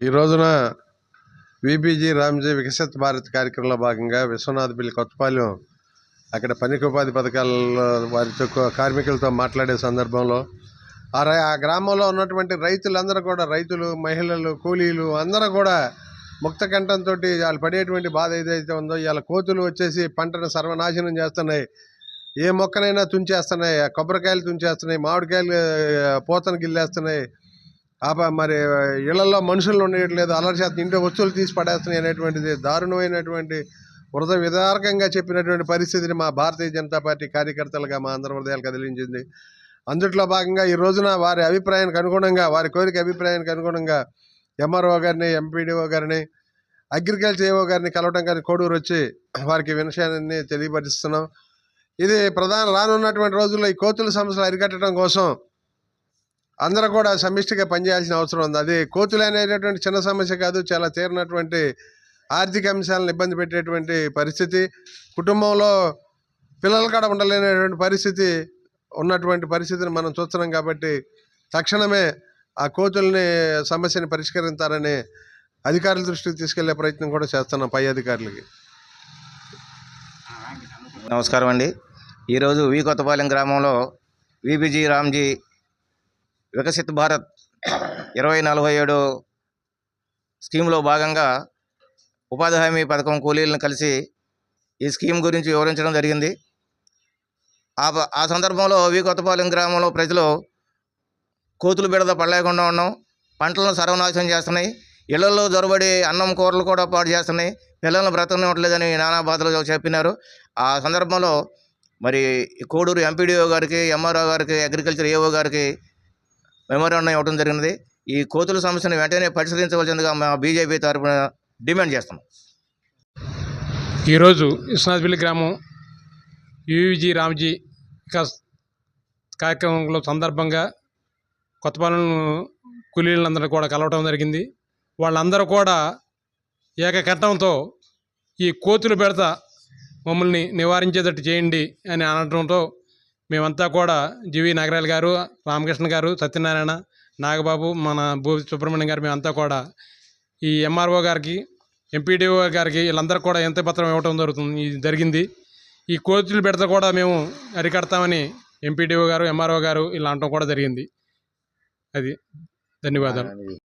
ఈ రోజున విబిజి రామ్జీ వికసిత్ భారత్ కార్యక్రమంలో భాగంగా విశ్వనాథపల్లి కొత్తపాలెం అక్కడ పనికి ఉపాధి పథకాలలో వారితో కార్మికులతో మాట్లాడే సందర్భంలో ఆ గ్రామంలో ఉన్నటువంటి రైతులందరూ కూడా రైతులు, మహిళలు, కూలీలు అందరూ కూడా ముక్త కంఠంతో వాళ్ళు పడేటువంటి బాధ ఏదైతే ఉందో ఇవాళ కోతులు వచ్చేసి పంటను సర్వనాశనం చేస్తున్నాయి. ఏ మొక్కనైనా తుంచేస్తున్నాయి, కొబ్బరికాయలు తుంచేస్తున్నాయి, మామిడికాయలు పూతను గిల్లేస్తున్నాయి. మరి ఇళ్లలో మనుషులు ఉండట్లేదు, అల్లరి చేత ఇంట్లో వస్తువులు తీసి పడేస్తున్నాయి అనేటువంటిది దారుణమైనటువంటి వృధ విదారకంగా చెప్పినటువంటి పరిస్థితిని మా భారతీయ జనతా పార్టీ కార్యకర్తలుగా మా అందరి హృదయాలు కదిలించింది. అందుట్లో భాగంగా ఈ రోజున వారి అభిప్రాయానికి అనుగుణంగా, వారి కోరిక అభిప్రాయానికి అనుగుణంగా ఎంఆర్ఓ గారిని, ఎంపీడీఓ గారిని, అగ్రికల్చర్ ఏఓ గారిని కలవడం కానీ కోడూరు వచ్చి వారికి విషయాన్ని తెలియపరుస్తున్నాం. ఇది రానున్నటువంటి రోజుల్లో ఈ కోతుల సమస్యలు అరికట్టడం కోసం అందరూ కూడా సమిష్టిగా పనిచేయాల్సిన అవసరం ఉంది. అది కోతులు అనేటటువంటి చిన్న సమస్య కాదు, చాలా తీరినటువంటి ఆర్థిక అంశాలను ఇబ్బంది పెట్టేటువంటి పరిస్థితి, కుటుంబంలో పిల్లలు కూడా ఉండలేనటువంటి పరిస్థితి ఉన్నటువంటి పరిస్థితిని మనం చూస్తున్నాం. కాబట్టి తక్షణమే ఆ కోతుల్ని సమస్యని పరిష్కరించాలని అధికారుల దృష్టికి తీసుకెళ్లే ప్రయత్నం కూడా చేస్తున్నాం పై అధికారులకి. నమస్కారం అండి. ఈరోజు కొత్తపాలెం గ్రామంలో విబిజి రామ్జీ వికసిత్ భారత్ 2047 స్కీమ్లో భాగంగా ఉపాధి హామీ పథకం కూలీలను కలిసి ఈ స్కీమ్ గురించి వివరించడం జరిగింది. ఆ సందర్భంలో కొత్తపాలెం గ్రామంలో ప్రజలు కోతులు బిడద పడలేకుండా ఉన్నాం, పంటలను సర్వనాశనం చేస్తున్నాయి, ఇళ్లలో జొరబడి అన్నం కూరలు కూడా పాడు చేస్తున్నాయి, పిల్లలను బ్రతకనివ్వట్లేదని నానా బాధలు చెప్పినారు. ఆ సందర్భంలో మరి కోడూరు ఎంపీడీఓ గారికి, ఎంఆర్ఓ గారికి, అగ్రికల్చర్ ఏఓ గారికి మెమోరాండం ఇవ్వడం జరిగినది. ఈ కోతుల సమస్యను వెంటనే పరిశీలించవలసిందిగా మా బీజేపీ తరఫున డిమాండ్ చేస్తున్నాం. ఈరోజు విశ్వనాథపల్లి గ్రామం విబిజి రామ్జీ వికాస్ కార్యక్రమంలో సందర్భంగా కొత్తపాలెం కూలీలందరూ కూడా కలవటం జరిగింది. వాళ్ళందరూ కూడా ఏకకంఠంతో ఈ కోతులు బెడత మమ్మల్ని నివారించేటట్టు చేయండి అని అనడంతో మేమంతా కూడా జీవి నాగరాజు గారు, రామకృష్ణ గారు, సత్యనారాయణ, నాగబాబు, మన భూ సుబ్రహ్మణ్యం గారు మేమంతా కూడా ఈ ఎంఆర్ఓ గారికి, ఎంపీడీఓ గారికి వీళ్ళందరూ కూడా ఎంత పత్రం ఇవ్వటం జరిగింది. ఈ కోతులు బెడత కూడా మేము అరికడతామని ఎంపీడీఓ గారు, ఎంఆర్ఓ గారు ఇలా అనటం కూడా జరిగింది. అది ధన్యవాదాలు.